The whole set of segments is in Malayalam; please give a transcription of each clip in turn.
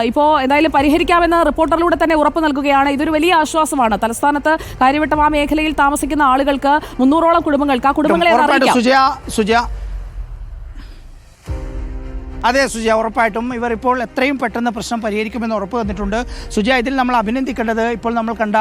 ഇപ്പോൾ എന്തായാലും പരിഹരിക്കാമെന്ന റിപ്പോർട്ടറിലൂടെ തന്നെ ഉറപ്പ് നൽകുകയാണ്. ഇതൊരു വലിയ ആശ്വാസമാണ്. തലസ്ഥാനത്ത് കാര്യവട്ടം ആ മേഖലയിൽ താമസിക്കുന്ന ആളുകൾക്ക് 300ഓളം കുടുംബങ്ങൾക്ക് ആ കുടുംബങ്ങളെ അറിയിക്കാം. അതെ സുജയ, ഉറപ്പായിട്ടും ഇവർ ഇപ്പോൾ എത്രയും പെട്ടെന്ന് പ്രശ്നം പരിഹരിക്കുമെന്ന് ഉറപ്പ് തന്നിട്ടുണ്ട്. സുജയ, ഇതിൽ നമ്മൾ അഭിനന്ദിക്കേണ്ടത് ഇപ്പോൾ നമ്മൾ കണ്ട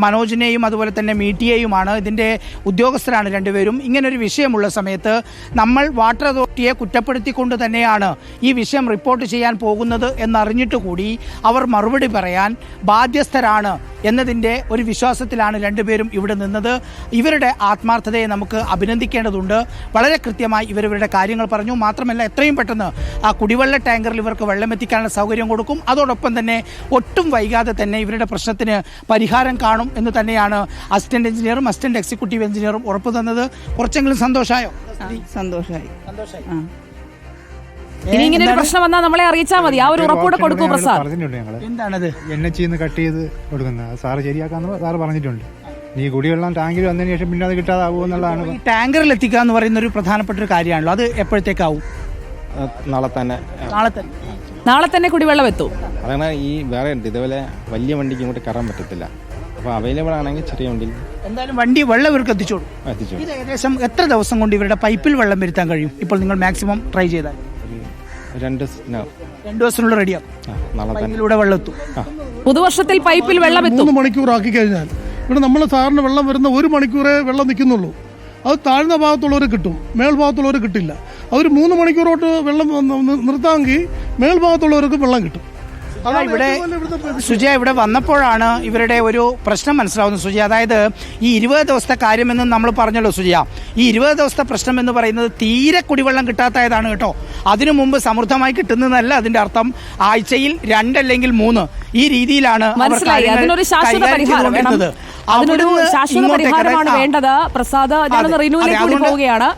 മനോജിനെയും അതുപോലെ തന്നെ മീറ്റിയെയുമാണ്. ഇതിൻ്റെ ഉദ്യോഗസ്ഥരാണ് രണ്ടുപേരും. ഇങ്ങനൊരു വിഷയമുള്ള സമയത്ത് നമ്മൾ വാട്ടർ അതോറിറ്റിയെ കുറ്റപ്പെടുത്തിക്കൊണ്ട് തന്നെയാണ് ഈ വിഷയം റിപ്പോർട്ട് ചെയ്യാൻ പോകുന്നത് എന്നറിഞ്ഞിട്ട് കൂടി അവർ മറുപടി പറയാൻ ബാധ്യസ്ഥരാണ് എന്നതിൻ്റെ ഒരു വിശ്വാസത്തിലാണ് രണ്ടുപേരും ഇവിടെ നിന്നത്. ഇവരുടെ ആത്മാർത്ഥതയെ നമുക്ക് അഭിനന്ദിക്കേണ്ടതുണ്ട്. വളരെ കൃത്യമായി ഇവരുടെ കാര്യങ്ങൾ പറഞ്ഞു. മാത്രമല്ല, എത്രയും പെട്ടെന്ന് ആ കുടിവെള്ള ടാങ്കറിൽ ഇവർക്ക് വെള്ളം എത്തിക്കാനുള്ള സൗകര്യം കൊടുക്കും. അതോടൊപ്പം തന്നെ ഒട്ടും വൈകാതെ തന്നെ ഇവരുടെ പ്രശ്നത്തിന് പരിഹാരം കാണും എന്ന് തന്നെയാണ് അസിസ്റ്റന്റ് എഞ്ചിനീയറും അസിസ്റ്റന്റ് എക്സിക്യൂട്ടീവ് എഞ്ചിനീയറും ഉറപ്പ് തന്നത്. കുറച്ചെങ്കിലും സന്തോഷമായോ? സന്തോഷമായി. ഇനി ഇങ്ങനെ ഒരു പ്രശ്നം വന്നാൽ നമ്മളെ അറിയിച്ചാൽ മതി. ആ ഒരു ഉറപ്പോടെ കൊടുക്കൂ പ്രസാദ്. എന്താണത് NH കട്ട് ചെയ്ത് കൊടുക്കുന്നത് സാറ് ശരിയാക്കാന്ന് സാറ് പറഞ്ഞിട്ടുണ്ട്. ഈ കുടിവെള്ളം ടാങ്കിൽ വന്നതിന് ശേഷം പിന്നെ അത് കിട്ടാതാവുമോ എന്നുള്ളതാണ്. ഈ ടാങ്കറിൽ എത്തിക്കുക എന്ന് പറയുന്ന ഒരു പ്രധാനപ്പെട്ട ഒരു കാര്യമാണല്ലോ. അത് എപ്പോഴത്തേക്കാവും? നാളെ തന്നെ കുടിവെള്ളം എത്തും. അതാണ് ഈ വേറെ ഇതേപോലെ വലിയ വണ്ടിക്ക് ഇങ്ങോട്ട് കയറാൻ പറ്റത്തില്ല. അപ്പോൾ അവൈലബിൾ ആണെങ്കിൽ ചെറിയ വണ്ടിയിൽ എന്തായാലും വണ്ടി വെള്ളം ഇവർക്ക് എത്തിച്ചോളൂ. ഇത് ഏകദേശം എത്ര ദിവസം കൊണ്ട് ഇവരുടെ പൈപ്പിൽ വെള്ളം വരുത്താൻ കഴിയും? ഇപ്പോൾ നിങ്ങൾ മാക്സിമം ട്രൈ ചെയ്താൽ 2 ദിവസത്തിനുള്ള റെഡിയാകും. പൈപ്പിലൂടെ വെള്ളം എത്തും. പുതുവർഷത്തിൽ പൈപ്പിൽ വെള്ളം എത്തും. 3 മണിക്കൂർ ആക്കി കഴിഞ്ഞാൽ ഇവിടെ നമ്മൾ സാറിന് വെള്ളം വരുന്ന 1 മണിക്കൂറേ വെള്ളം നിൽക്കുന്നുള്ളൂ. അത് താഴ്ന്ന ഭാഗത്തുള്ളവർ കിട്ടും, മേൽഭാഗത്തുള്ളവർ കിട്ടില്ല. അവർ 3 മണിക്കൂറോട്ട് വെള്ളം നിർത്താമെങ്കിൽ മേൽഭാഗത്തുള്ളവർക്ക് വെള്ളം കിട്ടും. ഇവിടെ വന്നപ്പോഴാണ് ഇവരുടെ ഒരു പ്രശ്നം മനസ്സിലാവുന്നത് സുജയ. അതായത് ഈ 20 ദിവസത്തെ കാര്യമെന്ന് നമ്മൾ പറഞ്ഞല്ലോ സുജയ. ഈ 20 ദിവസത്തെ പ്രശ്നം എന്ന് പറയുന്നത് തീരെ കുടിവെള്ളം കിട്ടാത്തതാണ് കേട്ടോ. അതിനു മുമ്പ് സമൃദ്ധമായി കിട്ടുന്നതല്ല അതിന്റെ അർത്ഥം. ആഴ്ചയിൽ 2 അല്ലെങ്കിൽ 3 ഈ രീതിയിലാണ് അതിനൊരു ശാശ്വത പരിഹാരമാണ് വേണ്ടത്. പ്രസാദ്, ഞാനൊന്ന് റിനുവിലേക്ക് കൂടി പോവുകയാണ്.